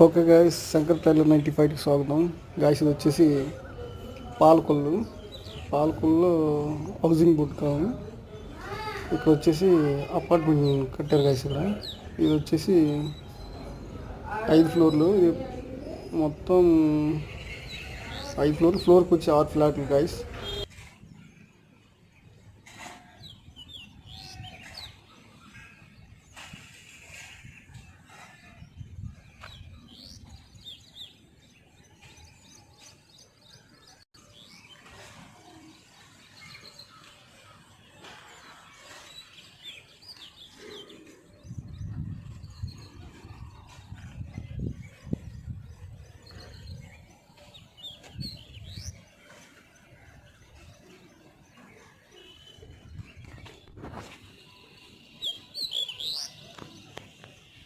Okay guys, Shankar tailor 95కి స్వాగతం. Guys ఇది వచ్చేసి పాలకొల్లు హౌసింగ్ బోర్డ్ కావాలి. ఇక్కడ వచ్చేసి అపార్ట్మెంట్ కట్టారు గాయస్. ఇది వచ్చేసి 5 ఫ్లోర్లు. ఇది మొత్తం 5 ఫ్లోర్కి వచ్చి 6 ఫ్లాట్లు గాయస్.